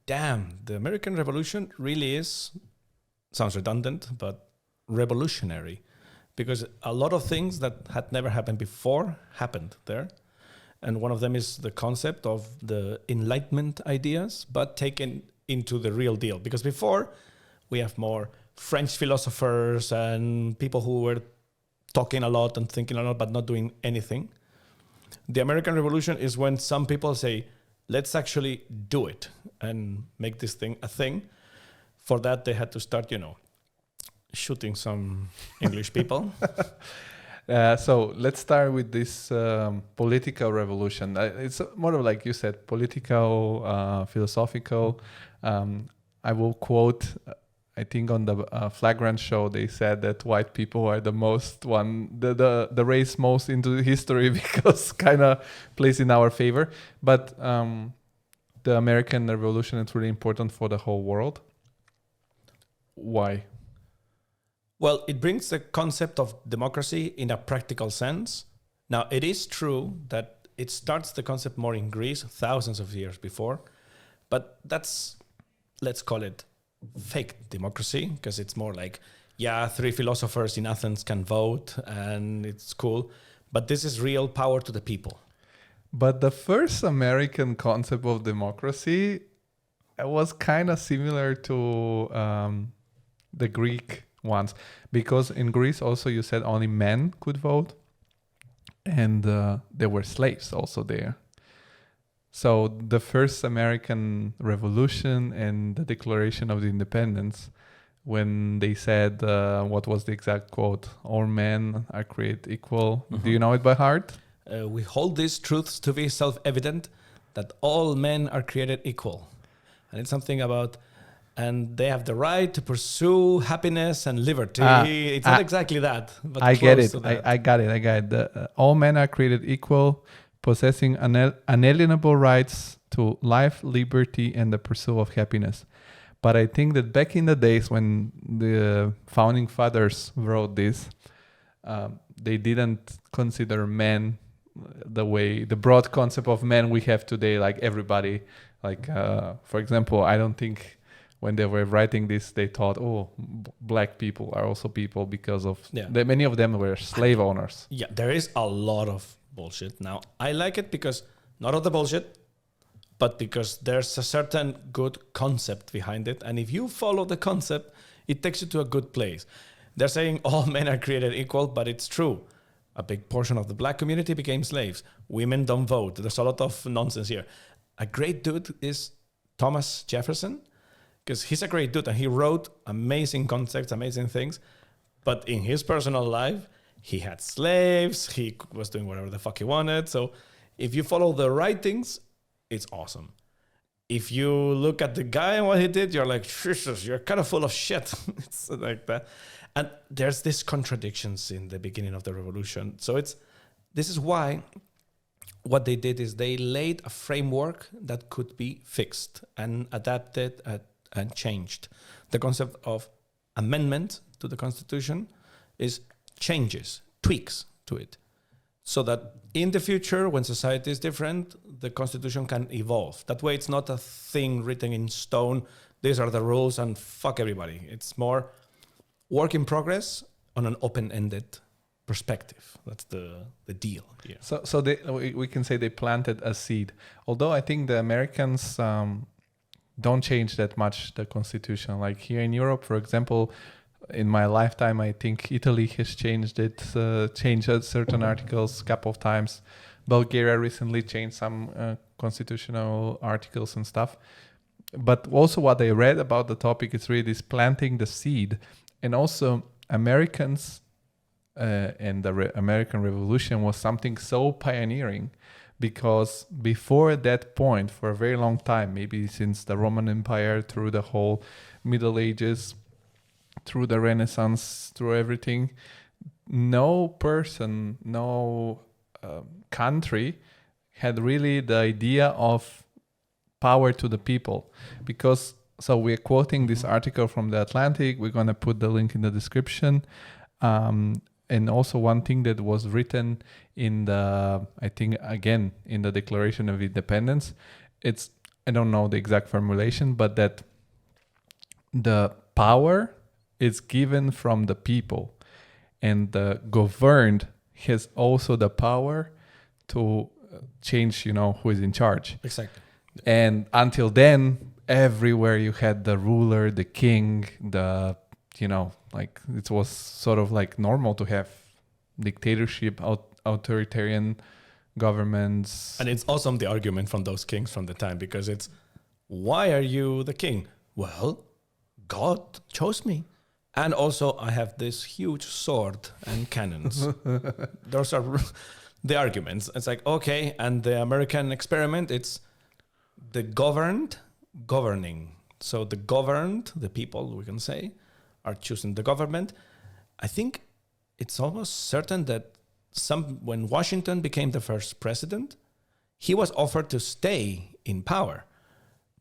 damn, the American Revolution really is, sounds redundant, but revolutionary. Because a lot of things that had never happened before happened there. And one of them is the concept of the Enlightenment ideas, but taken into the real deal. Because before, we have more French philosophers and people who were talking a lot and thinking a lot, but not doing anything. The American Revolution is when some people say, let's actually do it and make this thing a thing. For that, they had to start, shooting some English people. So let's start with this political revolution. It's more of, like you said, political, philosophical. I will quote, I think on the Flagrant show, they said that white people are the race most into history because kind of plays in our favor. But the American Revolution is really important for the whole world. Why? Well, it brings the concept of democracy in a practical sense. Now, it is true that it starts the concept more in Greece, thousands of years before. But that's, let's call it fake democracy, because it's more like, 3 philosophers in Athens can vote and it's cool. But this is real power to the people. But the first American concept of democracy was kind of similar to the Greek ones, because in Greece also you said only men could vote, and there were slaves also there. So the first American Revolution and the Declaration of the Independence, when they said, what was the exact quote? All men are created equal. Mm-hmm. Do you know it by heart? We hold these truths to be self-evident, that all men are created equal. And it's something about, and they have the right to pursue happiness and liberty. It's not exactly that, but I get it. I got it. All men are created equal, possessing unalienable rights to life, liberty, and the pursuit of happiness. But I think that back in the days when the founding fathers wrote this, they didn't consider men the broad concept of men we have today, like everybody. Like, for example, I don't think when they were writing this, they thought, black people are also people, because of many of them were slave owners. Yeah, there is a lot of bullshit. Now, I like it because, not of the bullshit, but because there's a certain good concept behind it. And if you follow the concept, it takes you to a good place. They're saying all men are created equal, but it's true. A big portion of the black community became slaves. Women don't vote. There's a lot of nonsense here. A great dude is Thomas Jefferson, because he's a great dude and he wrote amazing concepts, amazing things. But in his personal life, he had slaves. He was doing whatever the fuck he wanted. So if you follow the right things, it's awesome. If you look at the guy and what he did, you're like, Jesus, you're kind of full of shit. It's like that. And there's these contradictions in the beginning of the revolution. So this is why what they did is they laid a framework that could be fixed and adapted and changed. The concept of amendment to the Constitution is changes, tweaks to it. So that in the future, when society is different, the Constitution can evolve. That way, it's not a thing written in stone. These are the rules and fuck everybody. It's more work in progress on an open-ended perspective. That's the deal here. So we can say they planted a seed. Although I think the Americans don't change that much the Constitution. Like here in Europe, for example, in my lifetime, I think Italy has changed it, changed certain articles a couple of times. Bulgaria recently changed some constitutional articles and stuff. But also what I read about the topic is really this planting the seed. And also Americans and the American Revolution was something so pioneering, because before that point, for a very long time, maybe since the Roman Empire, through the whole Middle Ages, through the Renaissance, through everything, no person, no country had really the idea of power to the people. Because, so we're quoting this article from The Atlantic. We're going to put the link in the description. And also one thing that was written in the, I think, again, in the Declaration of Independence, it's I don't know the exact formulation, but that the power is given from the people, and the governed has also the power to change, who is in charge. Exactly. And until then, everywhere you had the ruler, the king, like it was sort of like normal to have dictatorship, authoritarian governments. And it's awesome, the argument from those kings from the time, because it's, why are you the king? Well, God chose me. And also I have this huge sword and cannons. Those are the arguments. It's like, okay, and the American experiment, it's the governed governing. So the governed, the people, we can say, are choosing the government. I think it's almost certain that when Washington became the first president, he was offered to stay in power.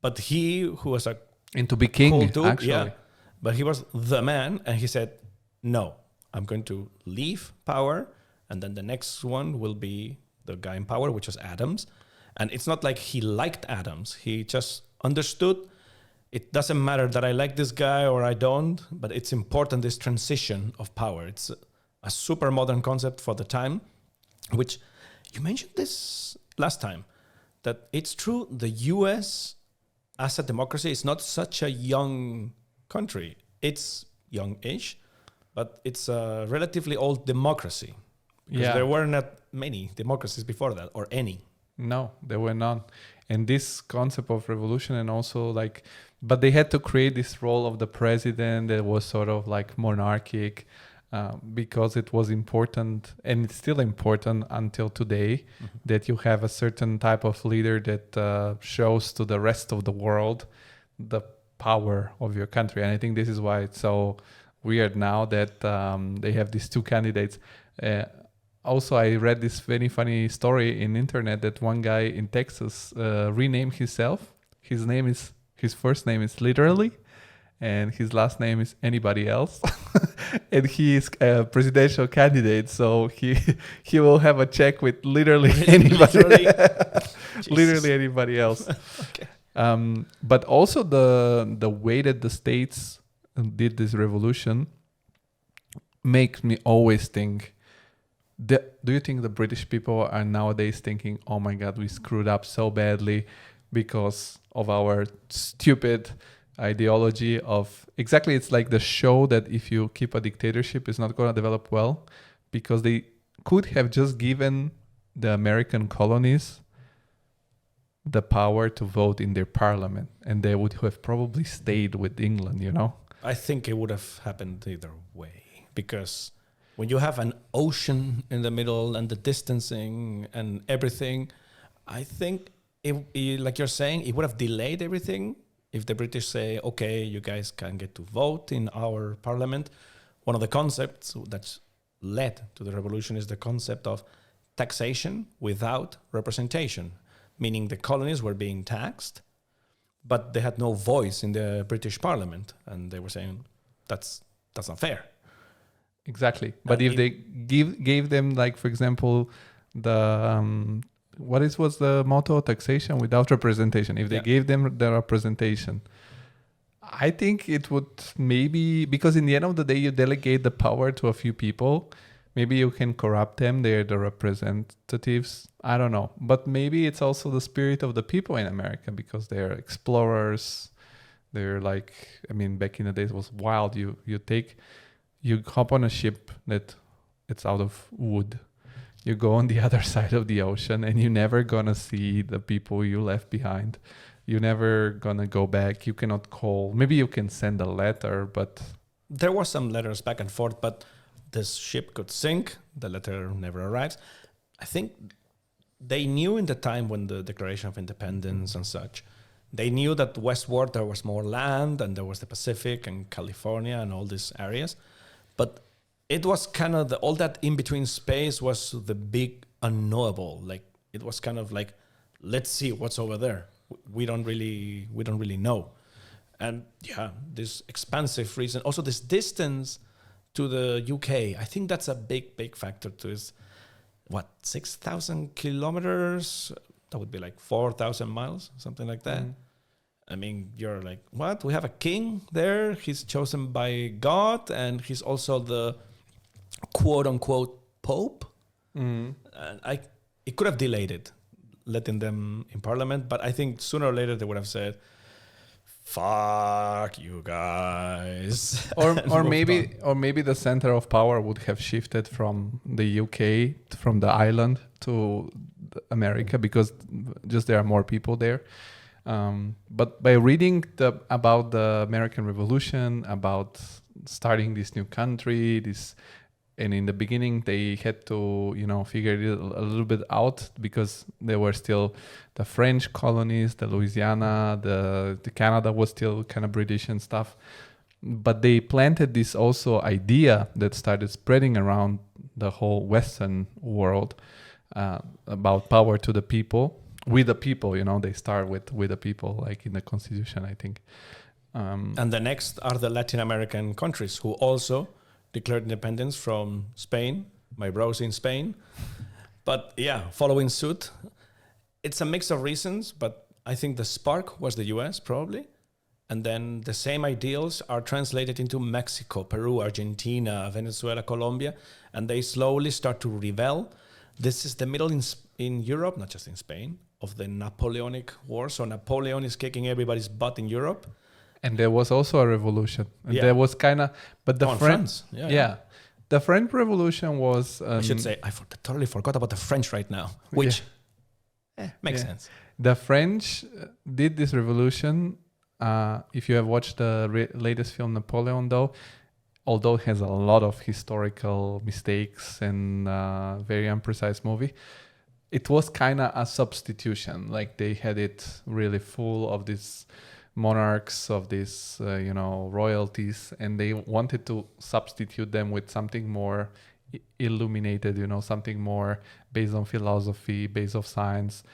But he, who was a And to be king, cool dude, actually. but he was the man, and he said, no, I'm going to leave power, and then the next one will be the guy in power, which was Adams. And it's not like he liked Adams. He just understood it doesn't matter that I like this guy or I don't, but it's important, this transition of power. It's a super modern concept for the time, which you mentioned this last time, that it's true, the US as a democracy is not such a young country. It's young-ish, but it's a relatively old democracy. Because there were not many democracies before that, or any. No, there were none. And this concept of revolution, and also but they had to create this role of the president that was sort of like monarchic, because it was important, and it's still important until today, that you have a certain type of leader that shows to the rest of the world the power of your country. And I think this is why it's so weird now that they have these two candidates. Also, I read this very funny story in internet that one guy in Texas renamed himself. His first name is Literally, and his last name is Anybody Else. And he is a presidential candidate, so he will have a check with literally anybody. Literally anybody else. Okay. But also the way that the states did this revolution makes me always think, do you think the British people are nowadays thinking, oh my God, we screwed up so badly because of our stupid ideology of exactly, it's like the show that if you keep a dictatorship, it's not going to develop well, because they could have just given the American colonies the power to vote in their parliament, and they would have probably stayed with England, I think it would have happened either way, because when you have an ocean in the middle and the distancing and everything, I think, like you're saying, it would have delayed everything. If the British say, okay, you guys can get to vote in our parliament, one of the concepts that's led to the revolution is the concept of taxation without representation, meaning the colonies were being taxed, but they had no voice in the British parliament. And they were saying, that's not fair. Exactly. But if they gave them, like, for example, the what's the motto? Taxation without representation. If they gave them the representation, I think it would maybe, because in the end of the day, you delegate the power to a few people. Maybe you can corrupt them. They're the representatives. I don't know. But maybe it's also the spirit of the people in America, because they're explorers. They're like, back in the days it was wild. You hop on a ship that it's out of wood. You go on the other side of the ocean, and you're never gonna see the people you left behind. You're never gonna go back. You cannot call. Maybe you can send a letter, but there were some letters back and forth, but this ship could sink. The letter never arrives. I think they knew in the time when the Declaration of Independence and such, they knew that westward there was more land, and there was the Pacific and California and all these areas. But it was kind of all that in-between space was the big unknowable. Like, it was kind of like, let's see what's over there. We don't really know. And this expansive reason. Also, this distance to the UK, I think that's a big factor too. Is 6,000 kilometers? that would be like 4,000 miles, something like that. I mean, you're like, what? We have a king there. He's chosen by God, and he's also the quote unquote Pope. And it could have delayed it, letting them in parliament, but I think sooner or later they would have said, "Fuck you guys," or maybe the center of power would have shifted from the UK, from the island, to America, because just there are more people there. But by reading about the American Revolution, about starting this new country, and in the beginning they had to, figure it a little bit out, because there were still the French colonies, the Louisiana, the Canada was still kind of British and stuff. But they planted this also idea that started spreading around the whole Western world, about power to the people, with the people. They start with the people, like in the Constitution, I think. And the next are the Latin American countries who also declared independence from Spain. My bro's in Spain. But yeah, following suit. It's a mix of reasons, but I think the spark was the US probably. And then the same ideals are translated into Mexico, Peru, Argentina, Venezuela, Colombia, and they slowly start to rebel. This is the middle in Europe, not just in Spain, of the Napoleonic War. So Napoleon is kicking everybody's butt in Europe. And there was also a revolution. And Yeah. there was kind of, but the France. Yeah. The French Revolution was. I should say, I totally forgot about the French right now, which makes sense. The French did this revolution. If you have watched the latest film, Napoleon, although it has a lot of historical mistakes and very imprecise movie, it was kind of a substitution. Like they had it really full of these monarchs, of these royalties, and they wanted to substitute them with something more illuminated, something more based on philosophy, based on science.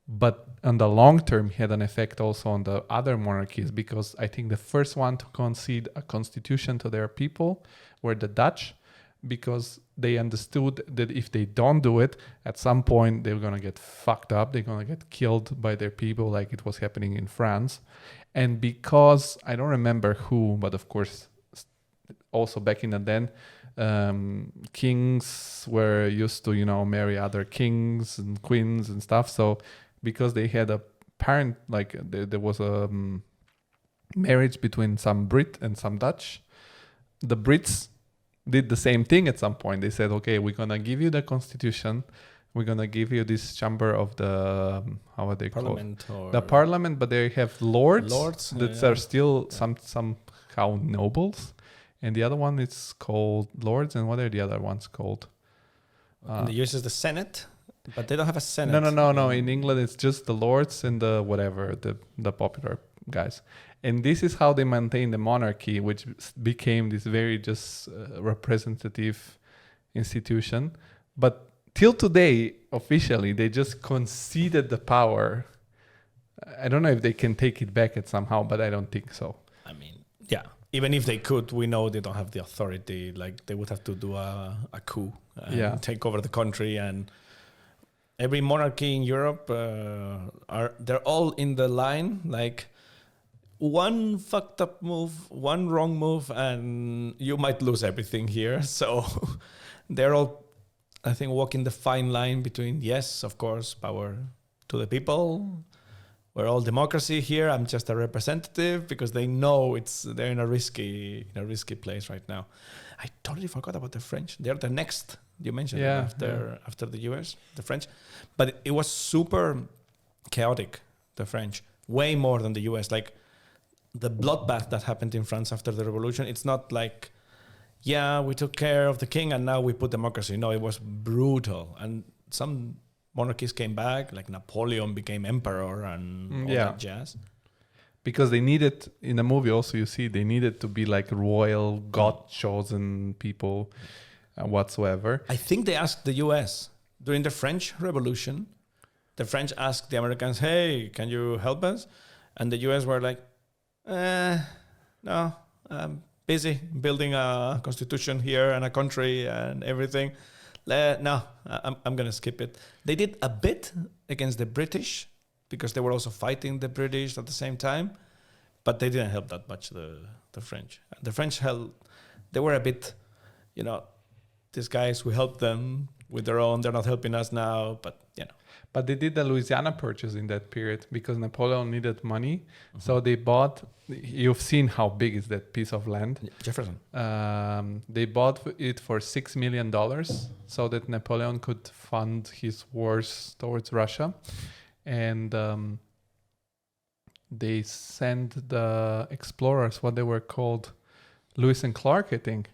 But on the long term, had an effect also on the other monarchies, because I think the first one to concede a constitution to their people were the Dutch, because they understood that if they don't do it, at some point they're going to get fucked up. They're going to get killed by their people, like it was happening in France. And because, I don't remember who, but of course, also back in the then, kings were used to, marry other kings and queens and stuff. So because they had a parent, like there was a marriage between some Brit and some Dutch, the Brits did the same thing at some point. They said, okay, we're going to give you the constitution. We're going to give you this chamber of the, how are they Parliament called? The parliament, but they have lords that are still somehow nobles. And the other one is called lords. And what are the other ones called? In the US is the Senate, but they don't have a Senate. No. In England, it's just the lords and the whatever, the popular guys. And this is how they maintain the monarchy, which became this very just representative institution. But till today, officially, they just conceded the power. I don't know if they can take it back somehow, but I don't think so. I mean, yeah. Even if they could, we know they don't have the authority. Like they would have to do a coup and take over the country. And every monarchy in Europe they're all in the line. Like one fucked up move, one wrong move, and you might lose everything here. So they're all, I think, walking the fine line between, yes, of course, power to the people. We're all democracy here. I'm just a representative, because they know they're in a risky place right now. I totally forgot about the French. They're the next, you mentioned, after the US, the French. But it was super chaotic, the French, way more than the US. Like the bloodbath that happened in France after the revolution, it's not like, yeah, we took care of the king and now we put democracy. No, it was brutal. And some monarchies came back, like Napoleon became emperor and all that jazz. Because they needed, in the movie also you see, they needed to be like royal, God-chosen people whatsoever. I think they asked the US during the French Revolution. The French asked the Americans, hey, can you help us? And the US were like, no, I'm busy building a constitution here and a country and everything. No, I'm going to skip it. They did a bit against the British because they were also fighting the British at the same time, but they didn't help that much, the French. The French they were a bit, these guys, we helped them with their own, they're not helping us now, but, But they did the Louisiana purchase in that period because Napoleon needed money. So they bought, you've seen how big is that piece of land. Jefferson. They bought it for $6 million so that Napoleon could fund his wars towards Russia. And they sent the explorers, what they were called, Lewis and Clark, I think.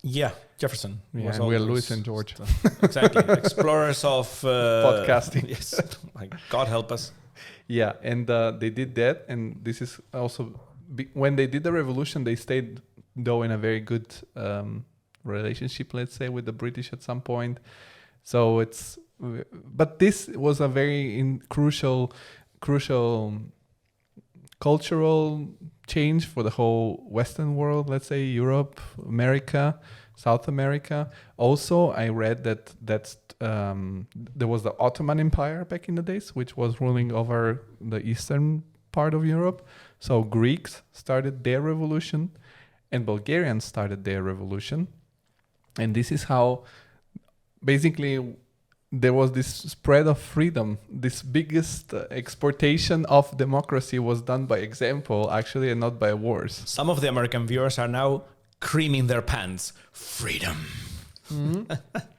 Yeah, Jefferson. Yeah, and we're Lewis and George. Exactly. Explorers of... podcasting. Yes. God help us. Yeah, and they did that. And this is also... when they did the revolution, they stayed, though, in a very good relationship, let's say, with the British at some point. So it's... But this was a very crucial cultural change for the whole Western world, let's say Europe, America, South America. Also, I read that there was the Ottoman Empire back in the days, which was ruling over the eastern part of Europe. So Greeks started their revolution and Bulgarians started their revolution. And this is how basically there was this spread of freedom. This biggest exportation of democracy was done by example, actually, and not by wars. Some of the American viewers are now creaming their pants. Freedom. Mm-hmm.